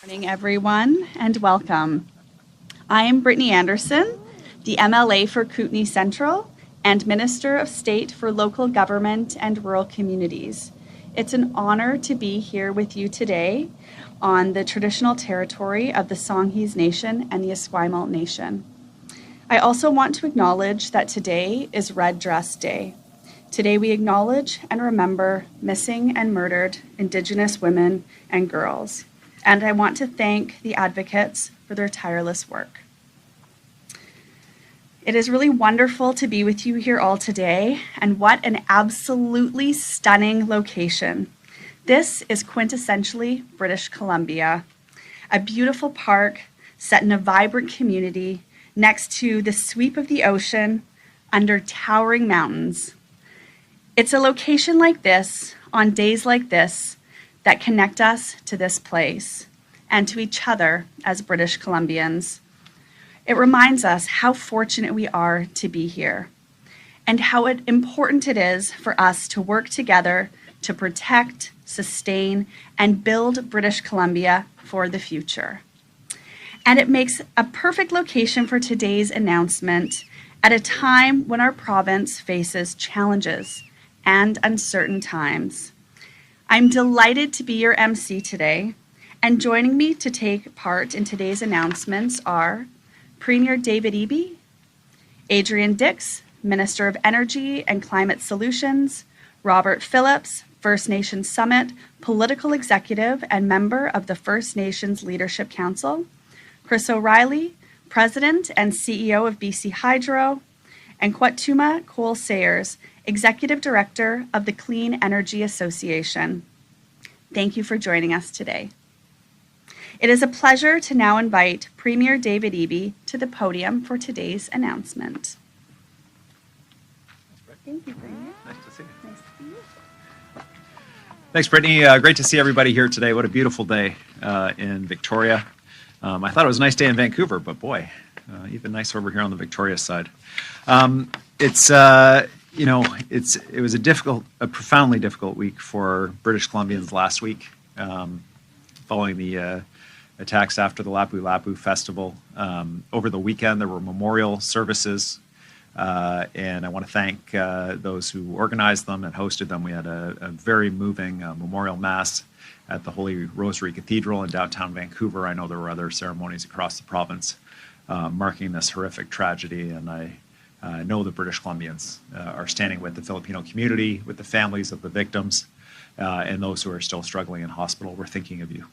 Morning, everyone, and welcome. I'm Brittany Anderson, the MLA for Kootenay Central and Minister of State for Local Government and Rural Communities. It's an honor to be here with you today on the traditional territory of the Songhees Nation and the Esquimalt Nation. I also want to acknowledge that today is Red Dress Day. Today we acknowledge and remember missing and murdered Indigenous women and girls. And I want to thank the advocates for their tireless work. It is really wonderful to be with you here all today, and what an absolutely stunning location. This is quintessentially British Columbia, a beautiful park set in a vibrant community next to the sweep of the ocean under towering mountains. It's a location like this, on days like this, that connect us to this place and to each other as British Columbians. It reminds us how fortunate we are to be here and how important it is for us to work together to protect, sustain, and build British Columbia for the future. And it makes a perfect location for today's announcement at a time when our province faces challenges and uncertain times. I'm delighted to be your MC today, and joining me to take part in today's announcements are Premier Eby, Adrian Dix, Minister of Energy and Climate Solutions, Robert Phillips, First Nations Summit, Political Executive and member of the First Nations Leadership Council, Chris O'Reilly, President and CEO of BC Hydro, and Kwatuma Cole Sayers, Executive Director of the Clean Energy Association. Thank you for joining us today. It is a pleasure to now invite Premier Eby to the podium for today's announcement. Thank you, Premier. Nice to see you. Nice to see you. Thanks, Brittany. Great to see everybody here today. What a beautiful day in Victoria. I thought it was a nice day in Vancouver, but boy, even nicer over here on the Victoria side. It was a profoundly difficult week for British Columbians last week, following the attacks after the Lapu Lapu Festival. Over the weekend, there were memorial services, and I want to thank those who organized them and hosted them. We had a very moving memorial mass at the Holy Rosary Cathedral in downtown Vancouver. I know there were other ceremonies across the province marking this horrific tragedy, and I know the British Columbians are standing with the Filipino community, with the families of the victims, and those who are still struggling in hospital. We're thinking of you.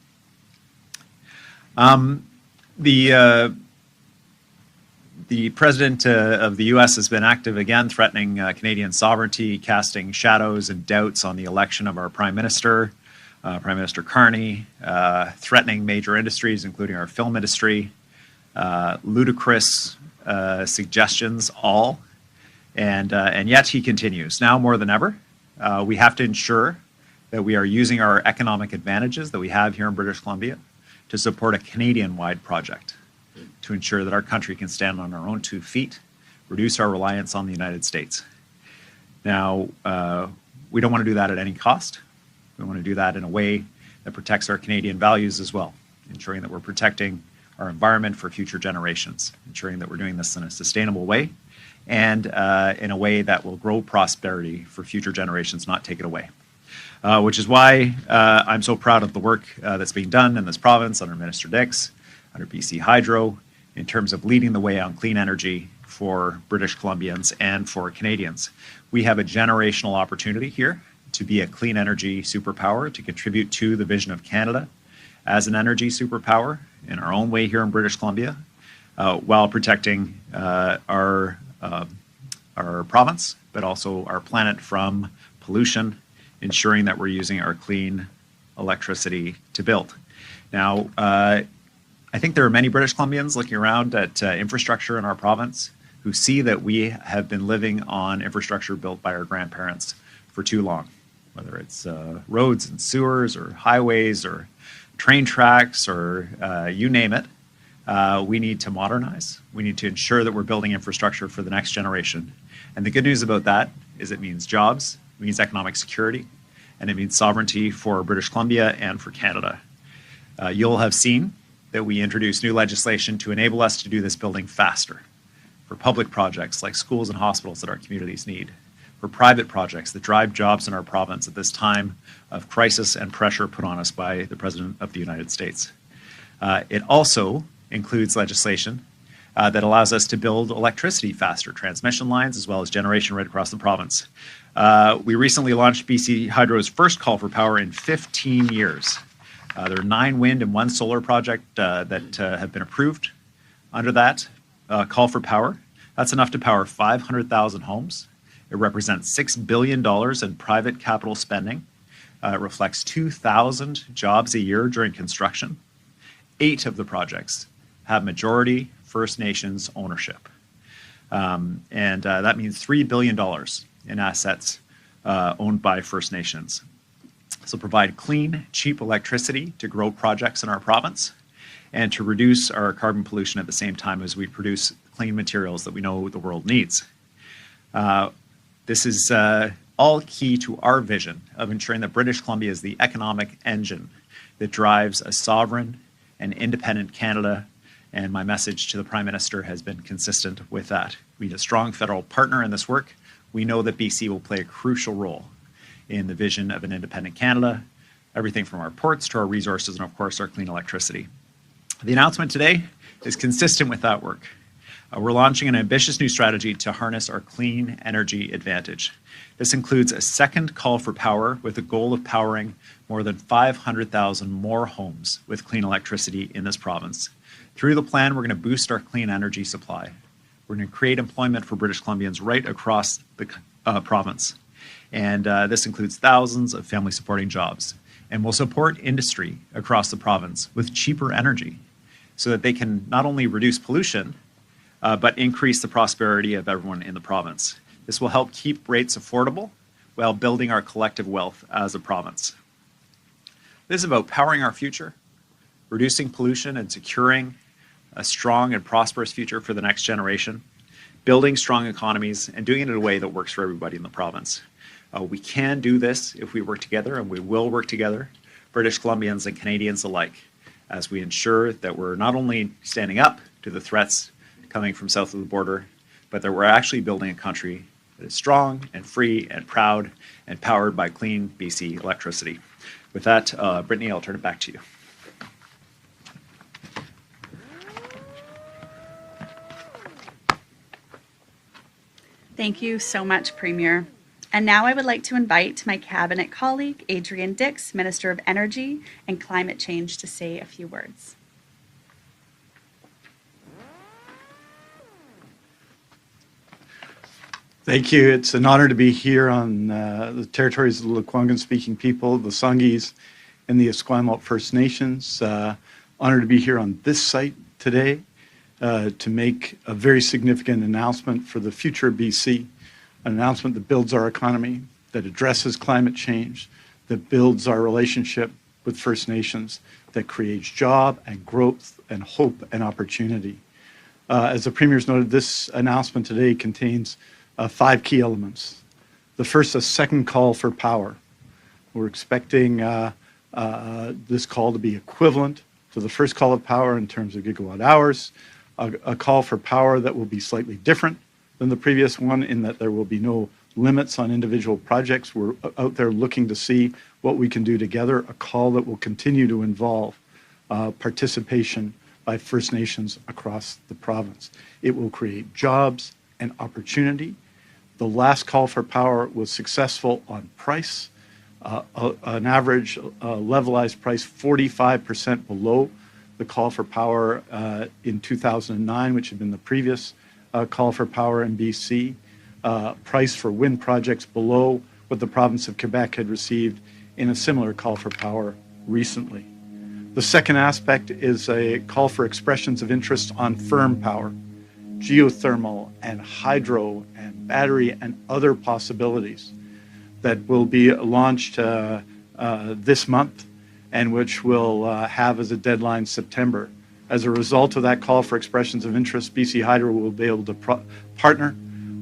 The president of the U.S. has been active again, threatening Canadian sovereignty, casting shadows and doubts on the election of our Prime Minister, Prime Minister Carney, threatening major industries, including our film industry, ludicrous suggestions all, and yet he continues. Now more than ever, we have to ensure that we are using our economic advantages that we have here in British Columbia to support a Canadian-wide project to ensure that our country can stand on our own 2 feet, reduce our reliance on the United States. Now, we don't want to do that at any cost. We want to do that in a way that protects our Canadian values as well, ensuring that we're protecting our environment for future generations, ensuring that we're doing this in a sustainable way and in a way that will grow prosperity for future generations, not take it away. Which is why I'm so proud of the work that's being done in this province under Minister Dix, under BC Hydro, in terms of leading the way on clean energy for British Columbians and for Canadians. We have a generational opportunity here to be a clean energy superpower, to contribute to the vision of Canada as an energy superpower in our own way here in British Columbia, while protecting our province, but also our planet from pollution, ensuring that we're using our clean electricity to build. Now, I think there are many British Columbians looking around at infrastructure in our province who see that we have been living on infrastructure built by our grandparents for too long, whether it's roads and sewers or highways or train tracks or you name it. We need to modernize. We need to ensure that we're building infrastructure for the next generation. And the good news about that is it means jobs, it means economic security, and it means sovereignty for British Columbia and for Canada. You'll have seen that we introduced new legislation to enable us to do this building faster for public projects like schools and hospitals that our communities need, for private projects that drive jobs in our province at this time of crisis and pressure put on us by the President of the United States. It also includes legislation that allows us to build electricity faster, transmission lines, as well as generation right across the province. We recently launched BC Hydro's first call for power in 15 years. There are 9 wind and 1 solar project that have been approved under that call for power. That's enough to power 500,000 homes. It represents $6 billion in private capital spending. It reflects 2,000 jobs a year during construction. 8 of the projects have majority First Nations ownership. That means $3 billion in assets owned by First Nations. This will provide clean, cheap electricity to grow projects in our province and to reduce our carbon pollution at the same time as we produce clean materials that we know the world needs. This is all key to our vision of ensuring that British Columbia is the economic engine that drives a sovereign and independent Canada, and my message to the Prime Minister has been consistent with that. We need a strong federal partner in this work. We know that BC will play a crucial role in the vision of an independent Canada, everything from our ports to our resources and, of course, our clean electricity. The announcement today is consistent with that work. We're launching an ambitious new strategy to harness our clean energy advantage. This includes a second call for power with the goal of powering more than 500,000 more homes with clean electricity in this province. Through the plan, we're going to boost our clean energy supply. We're going to create employment for British Columbians right across the province. And this includes thousands of family supporting jobs. And we'll support industry across the province with cheaper energy so that they can not only reduce pollution, but increase the prosperity of everyone in the province. This will help keep rates affordable while building our collective wealth as a province. This is about powering our future, reducing pollution and securing a strong and prosperous future for the next generation, building strong economies, and doing it in a way that works for everybody in the province. We can do this if we work together, and we will work together, British Columbians and Canadians alike, as we ensure that we're not only standing up to the threats coming from south of the border, but that we're actually building a country that is strong and free and proud and powered by clean BC electricity. With that, Brittany, I'll turn it back to you. Thank you so much, Premier. And now I would like to invite my Cabinet colleague, Adrian Dix, Minister of Energy and Climate Change, to say a few words. Thank you. It's an honor to be here on the territories of the Lekwungen-speaking people, the Sanghees, and the Esquimalt First Nations. Honored to be here on this site today to make a very significant announcement for the future of BC, an announcement that builds our economy, that addresses climate change, that builds our relationship with First Nations, that creates job and growth and hope and opportunity. As the Premier's noted, this announcement today contains 5 key elements. The first, a second call for power. We're expecting this call to be equivalent to the first call of power in terms of gigawatt hours, a call for power that will be slightly different than the previous one in that there will be no limits on individual projects. We're out there looking to see what we can do together, a call that will continue to involve participation by First Nations across the province. It will create jobs and opportunity. The last call for power was successful on price, an average levelized price 45% below the call for power in 2009, which had been the previous call for power in BC. Price for wind projects below what the province of Quebec had received in a similar call for power recently. The second aspect is a call for expressions of interest on firm power, geothermal and hydro and battery and other possibilities that will be launched this month and which will have as a deadline September. As a result of that call for expressions of interest, BC Hydro will be able to partner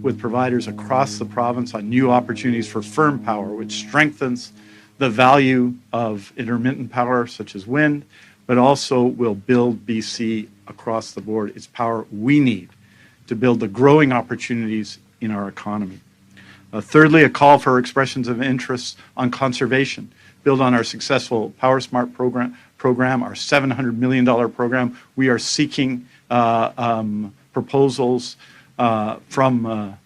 with providers across the province on new opportunities for firm power, which strengthens the value of intermittent power such as wind, but also will build BC across the board. It's power we need to build the growing opportunities in our economy. Thirdly, a call for expressions of interest on conservation. Build on our successful Power Smart program, our $700 million program. We are seeking proposals from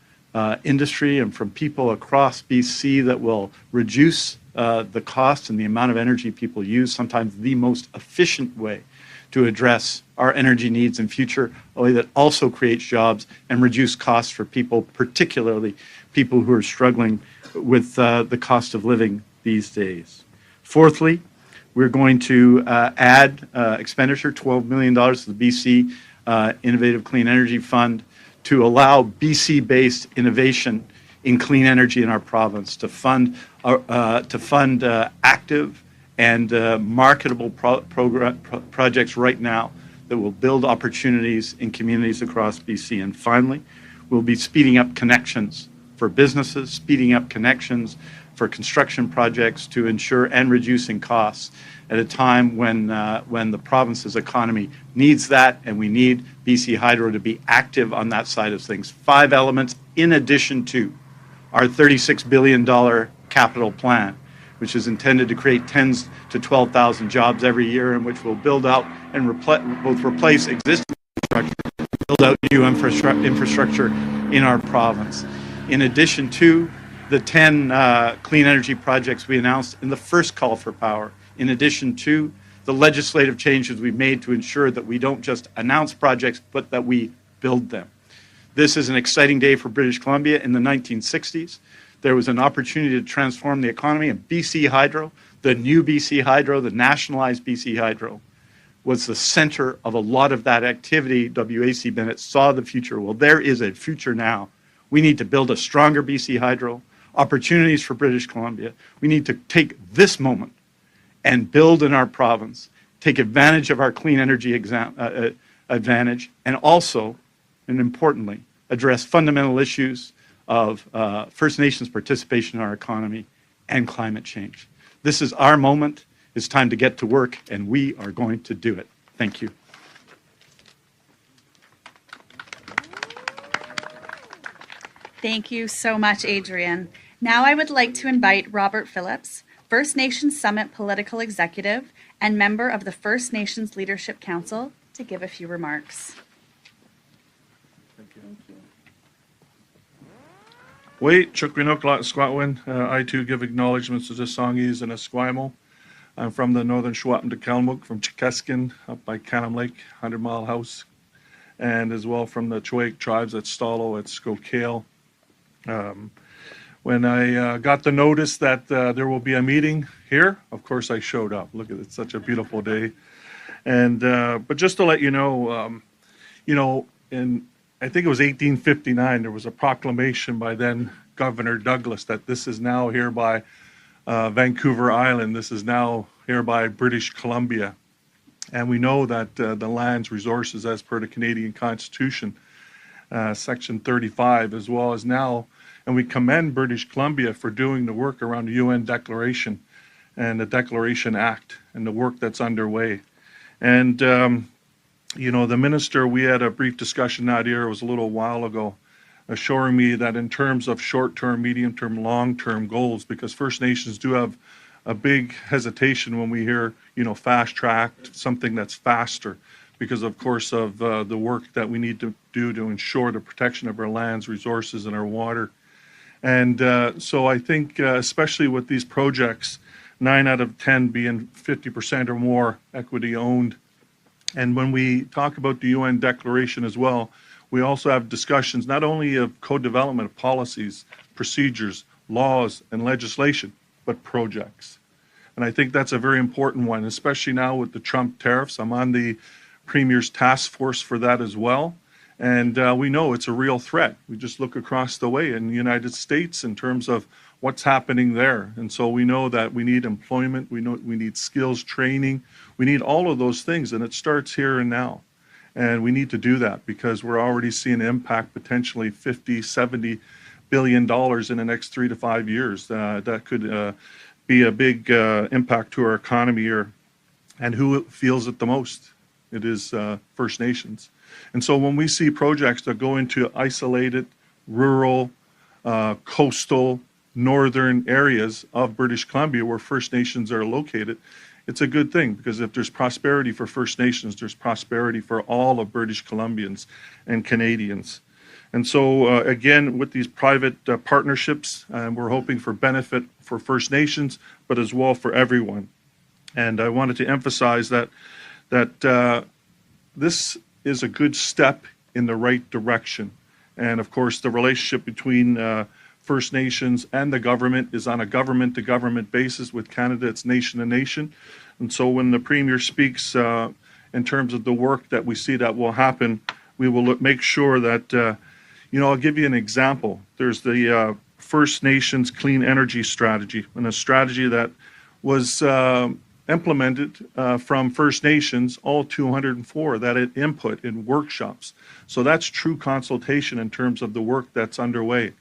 industry and from people across BC that will reduce the cost and the amount of energy people use, sometimes the most efficient way to address our energy needs in future, a way that also creates jobs and reduce costs for people, particularly people who are struggling with the cost of living these days. Fourthly, we're going to add expenditure, $12 million to the BC Innovative Clean Energy Fund, to allow BC-based innovation in clean energy in our province, to fund active and marketable projects right now that will build opportunities in communities across BC. And finally, we'll be speeding up connections for businesses, speeding up connections for construction projects to ensure and reducing costs at a time when the province's economy needs that, and we need BC Hydro to be active on that side of things. 5 elements in addition to our $36 billion capital plan, which is intended to create tens to 12,000 jobs every year, and which will build out and both replace existing infrastructure, build out new infrastructure in our province. In addition to the 10 clean energy projects we announced in the first call for power, in addition to the legislative changes we've made to ensure that we don't just announce projects, but that we build them. This is an exciting day for British Columbia. In the 1960s, there was an opportunity to transform the economy, and BC Hydro, the new BC Hydro, the nationalized BC Hydro, was the center of a lot of that activity. W.A.C. Bennett saw the future. Well, there is a future now. We need to build a stronger BC Hydro, opportunities for British Columbia. We need to take this moment and build in our province, take advantage of our clean energy advantage, and also, and importantly, address fundamental issues of First Nations participation in our economy and climate change. This is our moment. It's time to get to work, and we are going to do it. Thank you. Thank you so much, Adrian. Now I would like to invite Robert Phillips, First Nations Summit Political Executive and member of the First Nations Leadership Council, to give a few remarks. Thank you. Wait, Chukwinoklat Squatwin. I too give acknowledgements to the Songhees and Esquimalt. I'm from the northern Shwapin to Kalmuk, from Chikeskin up by Canham Lake, 100 Mile House, and as well from the Chwake tribes at Stalo, at Skokale. When I got the notice that there will be a meeting here, of course I showed up. Look at it, it's such a beautiful day. And but just to let you know, in I think it was 1859, there was a proclamation by then Governor Douglas that this is now hereby Vancouver Island. This is now hereby British Columbia. And we know that the land's resources, as per the Canadian Constitution, Section 35, as well as now, and we commend British Columbia for doing the work around the UN Declaration and the Declaration Act and the work that's underway. And, the minister, we had a brief discussion out here, it was a little while ago, assuring me that in terms of short-term, medium-term, long-term goals, because First Nations do have a big hesitation when we hear, fast-tracked, something that's faster, because of course of the work that we need to do to ensure the protection of our lands, resources, and our water. And so I think, especially with these projects, 9 out of 10 being 50% or more equity owned. And when we talk about the UN Declaration as well, we also have discussions not only of co-development of policies, procedures, laws, and legislation, but projects. And I think that's a very important one, especially now with the Trump tariffs. I'm on the Premier's task force for that as well. And we know it's a real threat. We just look across the way in the United States in terms of what's happening there. And so we know that we need employment, we know we need skills training, we need all of those things, and it starts here and now. And we need to do that because we're already seeing impact potentially $50, $70 billion in the next 3 to 5 years. That could be a big impact to our economy here. And who feels it the most? It is First Nations. And so when we see projects that go into isolated, rural, coastal, northern areas of British Columbia where First Nations are located, it's a good thing, because if there's prosperity for First Nations, there's prosperity for all of British Columbians and Canadians. And so, again, with these private partnerships, we're hoping for benefit for First Nations, but as well for everyone. And I wanted to emphasize that this is a good step in the right direction. And of course, the relationship between First Nations and the government is on a government-to-government basis. With Canada, it's nation to nation. And so when the Premier speaks in terms of the work that we see that will happen, we will make sure that, I'll give you an example. There's the First Nations Clean Energy Strategy, and a strategy that was implemented from First Nations, all 204, that it input in workshops. So that's true consultation in terms of the work that's underway.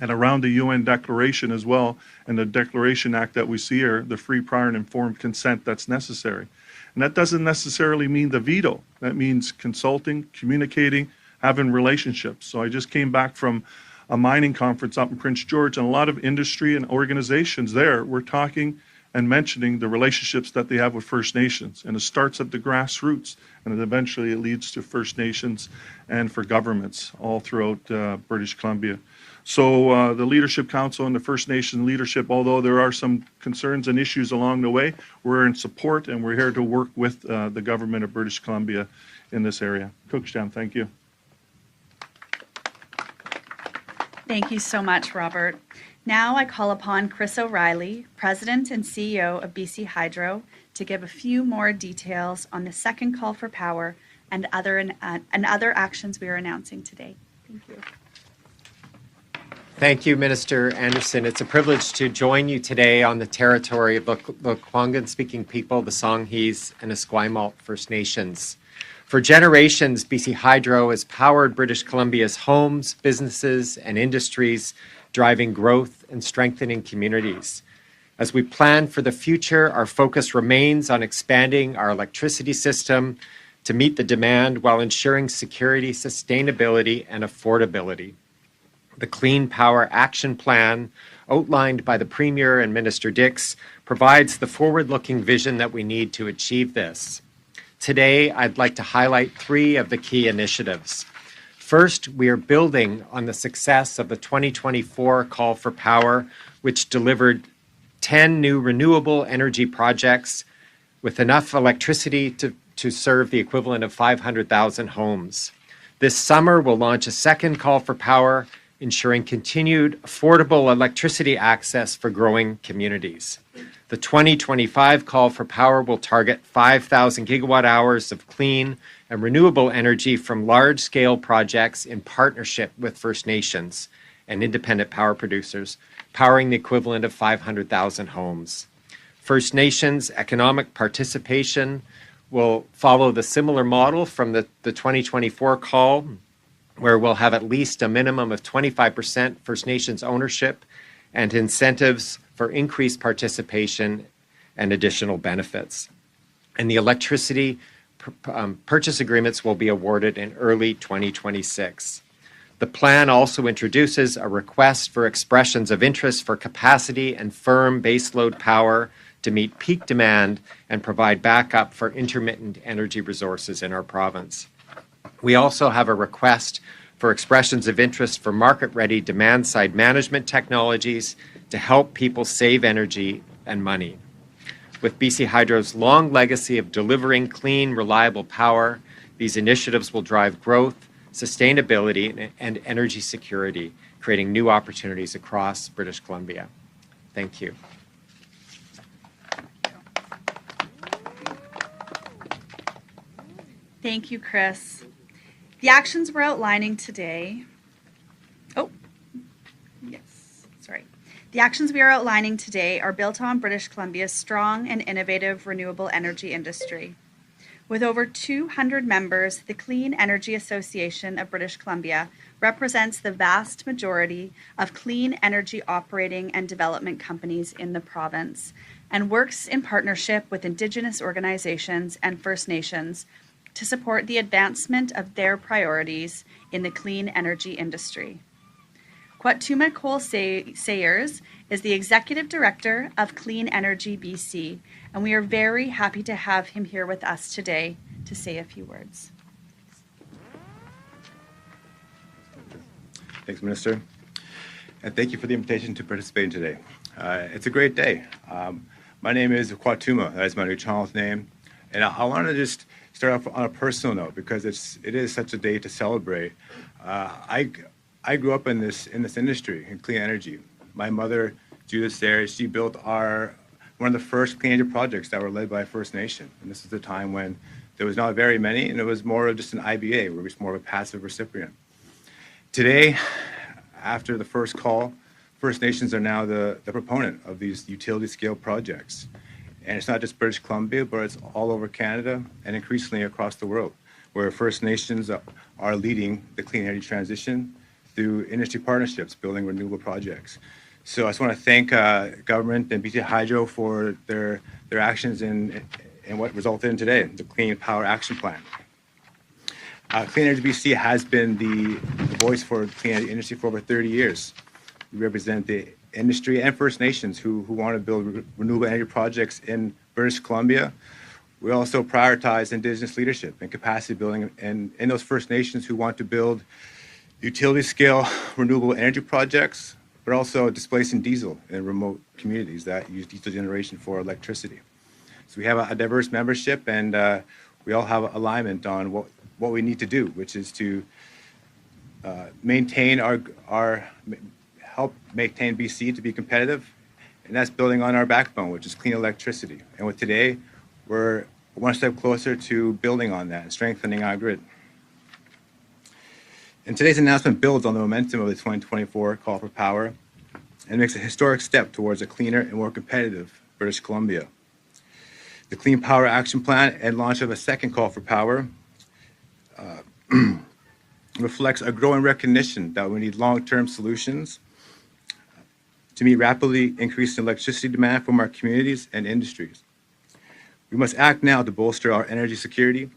And around the UN Declaration as well, and the Declaration Act that we see here, the free, prior, and informed consent that's necessary. And that doesn't necessarily mean the veto. That means consulting, communicating, having relationships. So I just came back from a mining conference up in Prince George, and a lot of industry and organizations there were talking and mentioning the relationships that they have with First Nations. And it starts at the grassroots, and eventually it leads to First Nations and for governments all throughout British Columbia. So the Leadership Council and the First Nation leadership, although there are some concerns and issues along the way, we're in support, and we're here to work with the government of British Columbia in this area. Cookstam, thank you. Thank you so much, Robert. Now I call upon Chris O'Reilly, President and CEO of BC Hydro, to give a few more details on the second call for power and other actions we are announcing today. Thank you. Thank you, Minister Anderson. It's a privilege to join you today on the territory of the Lekwungen-speaking people, the Songhees and Esquimalt First Nations. For generations, BC Hydro has powered British Columbia's homes, businesses, and industries, driving growth and strengthening communities. As we plan for the future, our focus remains on expanding our electricity system to meet the demand while ensuring security, sustainability, and affordability. The Clean Power Action Plan, outlined by the Premier and Minister Dix, provides the forward-looking vision that we need to achieve this. Today, I'd like to highlight three of the key initiatives. First, we are building on the success of the 2024 Call for Power, which delivered 10 new renewable energy projects with enough electricity to serve the equivalent of 500,000 homes. This summer, we'll launch a second Call for Power, ensuring continued affordable electricity access for growing communities. The 2025 Call for Power will target 5,000 gigawatt hours of clean and renewable energy from large-scale projects in partnership with First Nations and independent power producers, powering the equivalent of 500,000 homes. First Nations economic participation will follow the similar model from the 2024 call, where we'll have at least a minimum of 25% First Nations ownership and incentives for increased participation and additional benefits. And the electricity purchase agreements will be awarded in early 2026. The plan also introduces a request for expressions of interest for capacity and firm baseload power to meet peak demand and provide backup for intermittent energy resources in our province. We also have a request for expressions of interest for market-ready demand-side management technologies to help people save energy and money. With BC Hydro's long legacy of delivering clean, reliable power, these initiatives will drive growth, sustainability, and energy security, creating new opportunities across British Columbia. Thank you. Thank you, Chris. The actions we're outlining today, The actions we are outlining today are built on British Columbia's strong and innovative renewable energy industry. With over 200 members, the Clean Energy Association of British Columbia represents the vast majority of clean energy operating and development companies in the province. and works in partnership with Indigenous organizations and First Nations to support the advancement of their priorities in the clean energy industry. Kwatuma Cole Sayers is the Executive Director of Clean Energy BC, and we are very happy to have him here with us today to say a few words. Thanks, Minister. And thank you for the invitation to participate in today. It's a great day. My name is Kwatuma, that is my new child's name. And I want to just start off on a personal note because it is such a day to celebrate. I grew up in this industry, in clean energy. My mother, Judith Sayers, she built one of the first clean energy projects that were led by a First Nation. And this is a time when there was not very many, and it was more of just an IBA, where it was more of a passive recipient. Today, after the first call, First Nations are now the proponent of these utility scale projects. And it's not just British Columbia, but it's all over Canada and increasingly across the world, where First Nations are leading the clean energy transition through industry partnerships, building renewable projects. So I just want to thank government and BC Hydro for their actions in what resulted in today, the Clean Power Action Plan. Clean Energy BC has been the voice for the clean energy industry for over 30 years. We represent the industry and First Nations who want to build renewable energy projects in British Columbia. We also prioritize Indigenous leadership and capacity building in those First Nations who want to build utility scale renewable energy projects, but also displacing diesel in remote communities that use diesel generation for electricity. So we have a diverse membership, and we all have alignment on what we need to do, which is to maintain help maintain BC to be competitive, and that's building on our backbone, which is clean electricity. And with today, we're one step closer to building on that and strengthening our grid. And today's announcement builds on the momentum of the 2024 Call for Power and makes a historic step towards a cleaner and more competitive British Columbia. The Clean Power Action Plan and launch of a second Call for Power reflects a growing recognition that we need long-term solutions to meet rapidly increasing electricity demand from our communities and industries. We must act now to bolster our energy security,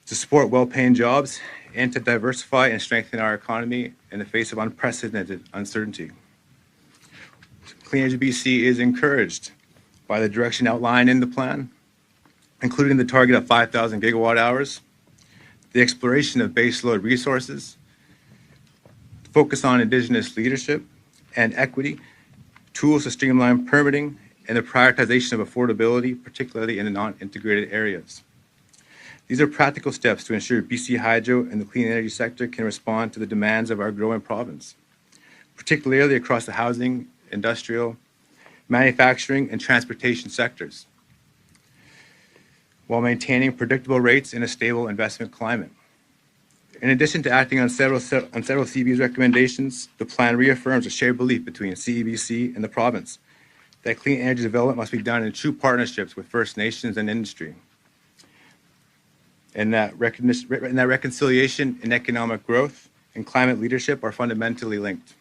to support well-paying jobs, and to diversify and strengthen our economy in the face of unprecedented uncertainty. Clean Energy BC is encouraged by the direction outlined in the plan, including the target of 5,000 gigawatt hours, the exploration of baseload resources, focus on Indigenous leadership and equity, tools to streamline permitting, and the prioritization of affordability, particularly in the non-integrated areas. These are practical steps to ensure BC Hydro and the clean energy sector can respond to the demands of our growing province, particularly across the housing, industrial, manufacturing, and transportation sectors, while maintaining predictable rates in a stable investment climate. In addition to acting on several CEB's recommendations, the plan reaffirms a shared belief between CEBC and the province that clean energy development must be done in true partnerships with First Nations and industry. And that reconciliation and economic growth and climate leadership are fundamentally linked.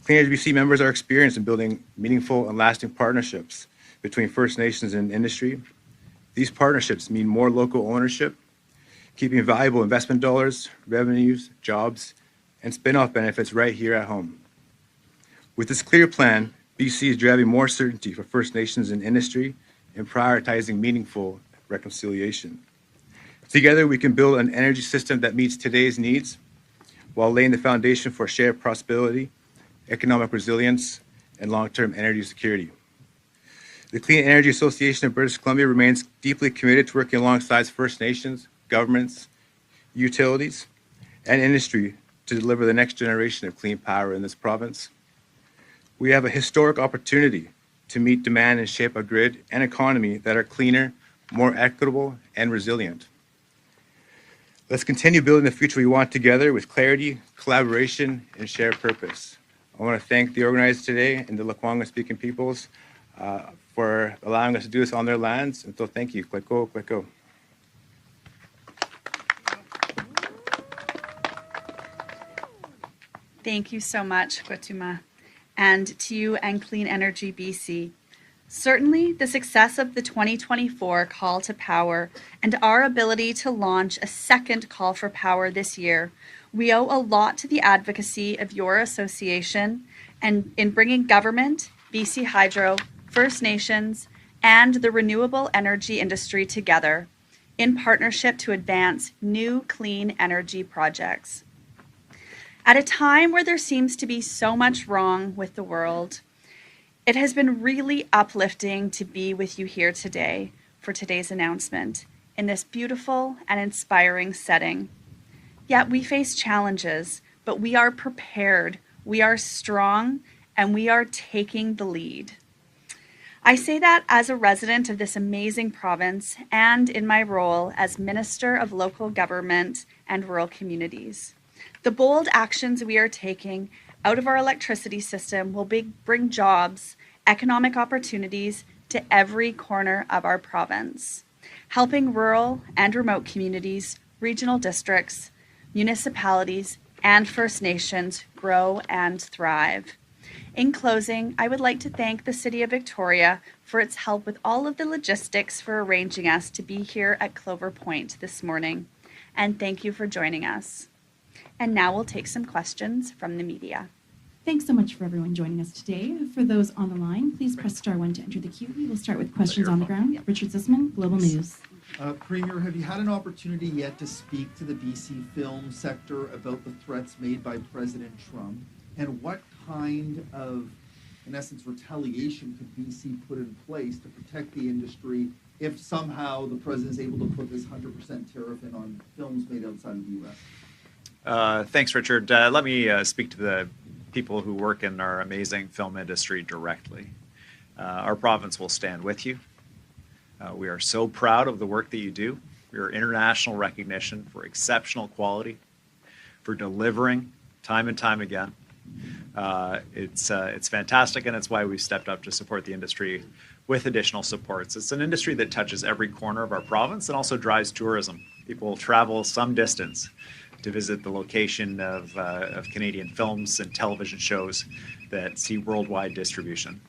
Clean Energy BC members are experienced in building meaningful and lasting partnerships between First Nations and industry. These partnerships mean more local ownership, keeping valuable investment dollars, revenues, jobs, and spin-off benefits right here at home. With this clear plan, BC is driving more certainty for First Nations and industry and prioritizing meaningful reconciliation. Together, we can build an energy system that meets today's needs while laying the foundation for shared prosperity, economic resilience, and long-term energy security. The Clean Energy Association of British Columbia remains deeply committed to working alongside First Nations, governments, utilities, and industry to deliver the next generation of clean power in this province. We have a historic opportunity to meet demand and shape a grid and economy that are cleaner, more equitable, and resilient. Let's continue building the future we want together with clarity, collaboration, and shared purpose. I want to thank the organizers today and the Lekwungen-speaking peoples for allowing us to do this on their lands. And so thank you. Kweko, kweko. Thank you so much, Kwatuma. and to you and Clean Energy BC. Certainly, the success of the 2024 Call to Power and our ability to launch a second Call for Power this year, we owe a lot to the advocacy of your association and in bringing government, BC Hydro, First Nations, and the renewable energy industry together in partnership to advance new clean energy projects. At a time where there seems to be so much wrong with the world, it has been really uplifting to be with you here today for today's announcement in this beautiful and inspiring setting. Yet we face challenges, but we are prepared, we are strong, and we are taking the lead. I say that as a resident of this amazing province and in my role as Minister of Local Government and Rural Communities. The bold actions we are taking out of our electricity system will bring jobs, economic opportunities to every corner of our province, helping rural and remote communities, regional districts, municipalities, and First Nations grow and thrive. In closing, I would like to thank the City of Victoria for its help with all of the logistics for arranging us to be here at Clover Point this morning. And thank you for joining us. And now we'll take some questions from the media. Thanks so much for everyone joining us today. For those on the line, please press star 1 to enter the queue. We will start with questions on the ground. Richard Zisman, Global News. Premier, have you had an opportunity yet to speak to the BC film sector about the threats made by President Trump? And what kind of, in essence, retaliation could BC put in place to protect the industry if somehow the president is able to put this 100% tariff in on films made outside of the U.S.? Thanks, Richard. Let me speak to the people who work in our amazing film industry directly. Our province will stand with you. We are so proud of the work that you do. We are international recognition for exceptional quality, for delivering time and time again. It's fantastic, and it's why we've stepped up to support the industry with additional supports. It's an industry that touches every corner of our province and also drives tourism. People travel some distance to visit the location of Canadian films and television shows that see worldwide distribution.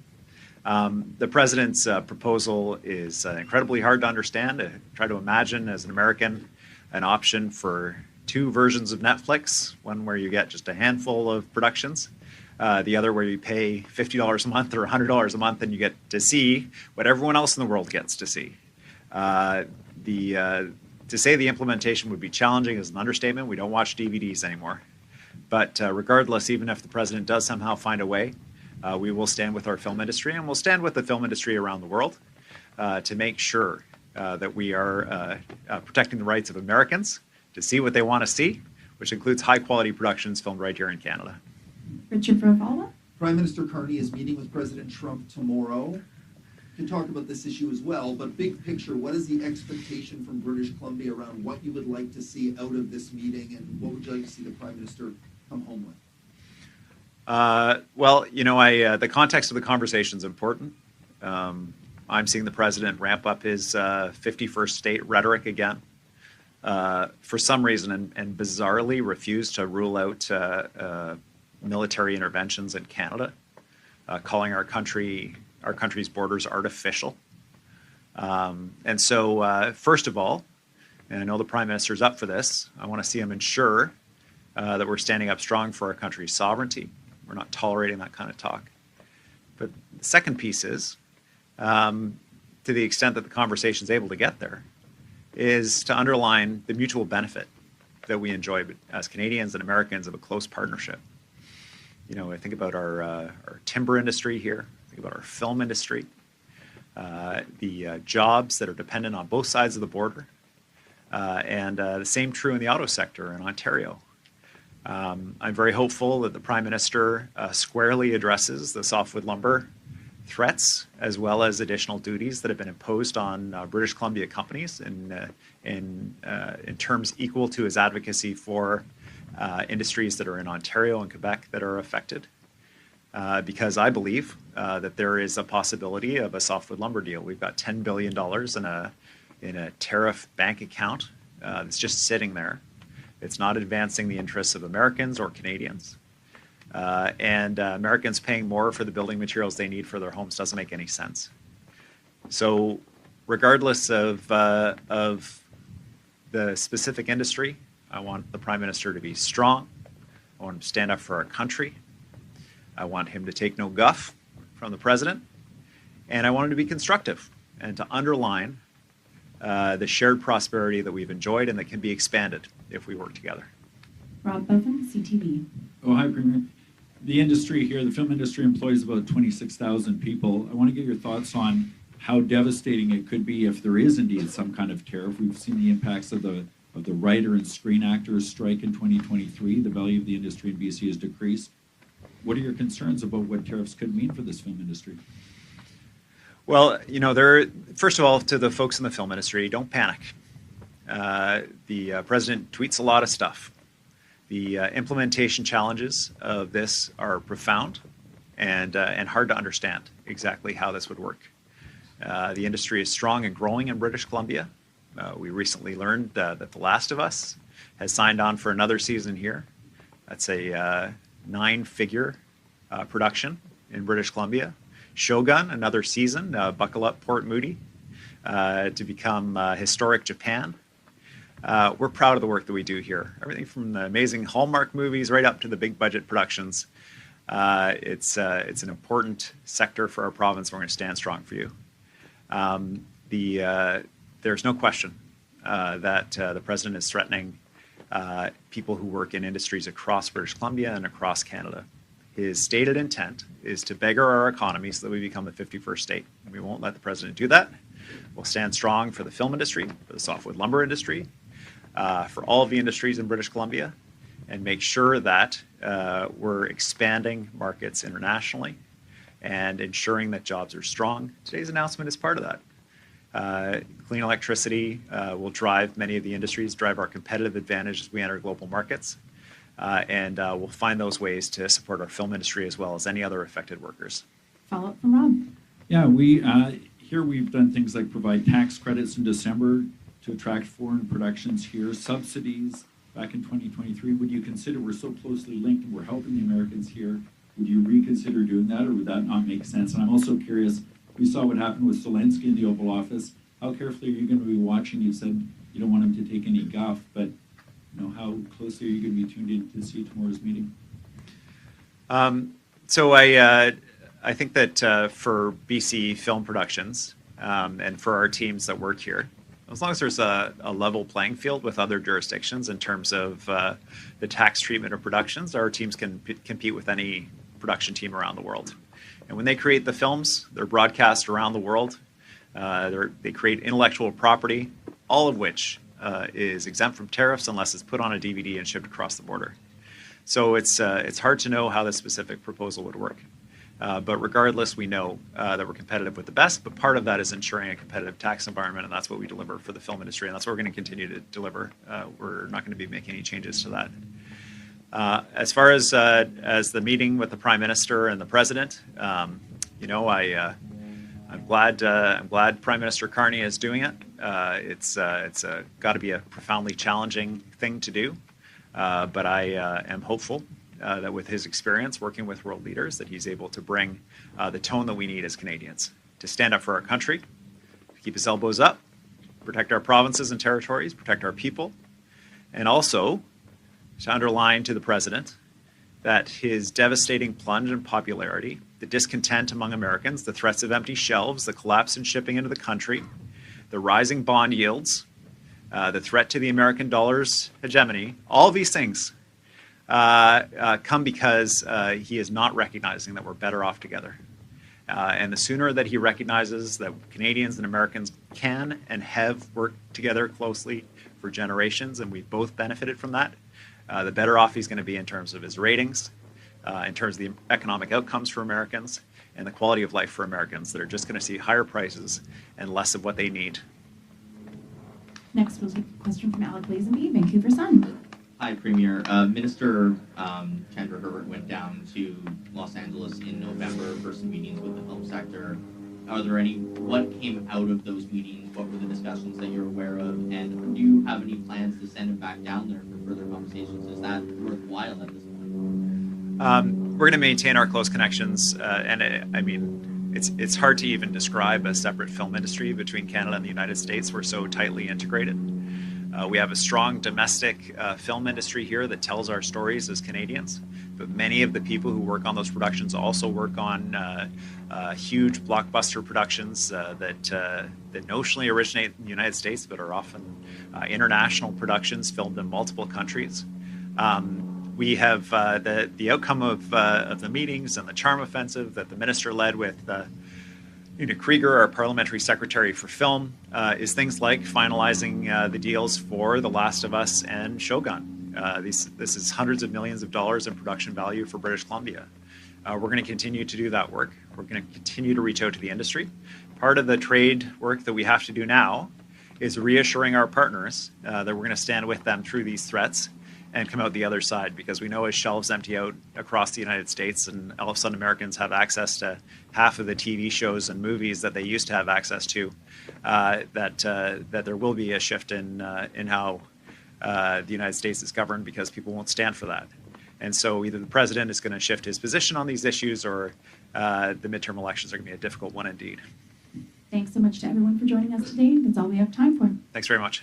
The president's proposal is incredibly hard to understand. Try to imagine, as an American, an option for 2 versions of Netflix, one where you get just a handful of productions, the other where you pay $50 a month or $100 a month and you get to see what everyone else in the world gets to see. To say the implementation would be challenging is an understatement. We don't watch DVDs anymore. But regardless, even if the president does somehow find a way, we will stand with our film industry, and we'll stand with the film industry around the world to make sure that we are protecting the rights of Americans to see what they want to see, which includes high-quality productions filmed right here in Canada. Richard, for a follow-up? Prime Minister Carney is meeting with President Trump tomorrow. We can talk about this issue as well, but big picture, what is the expectation from British Columbia around what you would like to see out of this meeting, and what would you like to see the Prime Minister come home with? Well, the context of the conversation is important. I'm seeing the president ramp up his 51st state rhetoric again. For some reason, and bizarrely refused to rule out military interventions in Canada, calling our country's borders artificial. And so, first of all, and I know the Prime Minister's up for this, I want to see him ensure that we're standing up strong for our country's sovereignty. We're not tolerating that kind of talk. But the second piece is, to the extent that the conversation is able to get there, is to underline the mutual benefit that we enjoy as Canadians and Americans of a close partnership. I think about our timber industry here, think about our film industry, the jobs that are dependent on both sides of the border, and the same true in the auto sector in Ontario. I'm very hopeful that the Prime Minister squarely addresses the softwood lumber threats, as well as additional duties that have been imposed on British Columbia companies in terms equal to his advocacy for industries that are in Ontario and Quebec that are affected. Because I believe that there is a possibility of a softwood lumber deal. We've got $10 billion in a tariff bank account that's just sitting there. It's not advancing the interests of Americans or Canadians. and Americans paying more for the building materials they need for their homes doesn't make any sense. So regardless of the specific industry, I want the Prime Minister to be strong. I want him to stand up for our country. I want him to take no guff from the President. And I want him to be constructive and to underline the shared prosperity that we've enjoyed and that can be expanded if we work together. Rob Buffin, CTV. Oh, hi, Premier. The industry here, the film industry employs about 26,000 people. I want to get your thoughts on how devastating it could be if there is indeed some kind of tariff. We've seen the impacts of the writer and screen actors strike in 2023. The value of the industry in BC has decreased. What are your concerns about what tariffs could mean for this film industry? Well, first of all, to the folks in the film industry, don't panic. The President tweets a lot of stuff. The implementation challenges of this are profound and hard to understand exactly how this would work. The industry is strong and growing in British Columbia. We recently learned that The Last of Us has signed on for another season here. That's a 9-figure production in British Columbia. Shogun, another season. Buckle up, Port Moody, to become historic Japan. We're proud of the work that we do here. Everything from the amazing Hallmark movies right up to the big budget productions. It's an important sector for our province. We're going to stand strong for you. There's no question that the President is threatening people who work in industries across British Columbia and across Canada. His stated intent is to beggar our economy so that we become the 51st state. And we won't let the President do that. We'll stand strong for the film industry, for the softwood lumber industry, for all of the industries in British Columbia, and make sure that we're expanding markets internationally and ensuring that jobs are strong. Today's announcement is part of that. Clean electricity will drive many of the industries, drive our competitive advantage as we enter global markets. And we'll find those ways to support our film industry as well as any other affected workers. Follow-up from Rob. Yeah, here we've done things like provide tax credits in December to attract foreign productions here, subsidies back in 2023. Would you consider, we're so closely linked and we're helping the Americans here, would you reconsider doing that, or would that not make sense? And I'm also curious, we saw what happened with Zelensky in the Oval Office. How carefully are you going to be watching? You said you don't want him to take any guff, but how closely are you going to be tuned in to see tomorrow's meeting? So I think that for BC film productions and for our teams that work here, as long as there's a level playing field with other jurisdictions in terms of the tax treatment of productions, our teams can compete with any production team around the world. And when they create the films, they're broadcast around the world. They create intellectual property, all of which is exempt from tariffs unless it's put on a DVD and shipped across the border. So it's hard to know how this specific proposal would work. But regardless, we know that we're competitive with the best, but part of that is ensuring a competitive tax environment, and that's what we deliver for the film industry, and that's what we're going to continue to deliver. We're not going to be making any changes to that. As far as the meeting with the Prime Minister and the President, I'm glad Prime Minister Carney is doing it. It's got to be a profoundly challenging thing to do, but I am hopeful that with his experience working with world leaders, that he's able to bring the tone that we need as Canadians to stand up for our country, to keep his elbows up, protect our provinces and territories, protect our people, and also to underline to the President that his devastating plunge in popularity, the discontent among Americans, the threats of empty shelves, the collapse in shipping into the country, the rising bond yields, the threat to the American dollar's hegemony, all these things come because he is not recognizing that we're better off together. And the sooner that he recognizes that Canadians and Americans can and have worked together closely for generations, and we've both benefited from that, the better off he's going to be in terms of his ratings, in terms of the economic outcomes for Americans, and the quality of life for Americans that are just going to see higher prices and less of what they need. Next, we'll take a question from Alec Lazenby, Vancouver Sun. Hi, Premier. Minister Chandra Herbert went down to Los Angeles in November for some meetings with the film sector. What came out of those meetings? What were the discussions that you're aware of? And do you have any plans to send him back down there for further conversations? Is that worthwhile at this point? going to maintain our close connections, I mean, it's hard to even describe a separate film industry between Canada and the United States. We're so tightly integrated. We have a strong domestic film industry here that tells our stories as Canadians, but many of the people who work on those productions also work on huge blockbuster productions that notionally originate in the United States, but are often international productions filmed in multiple countries. We have the outcome of the meetings and the charm offensive that the minister led with Nina Krieger, our parliamentary secretary for film, is things like finalizing the deals for The Last of Us and Shogun. This is hundreds of millions of dollars in production value for British Columbia. We're going to continue to do that work. We're going to continue to reach out to the industry. Part of the trade work that we have to do now is reassuring our partners that we're going to stand with them through these threats and come out the other side, because we know as shelves empty out across the United States and all of a sudden Americans have access to half of the TV shows and movies that they used to have access to, that there will be a shift in how the United States is governed, because people won't stand for that. And so either the president is going to shift his position on these issues, or the midterm elections are going to be a difficult one indeed. Thanks so much to everyone for joining us today. That's all we have time for. Thanks very much.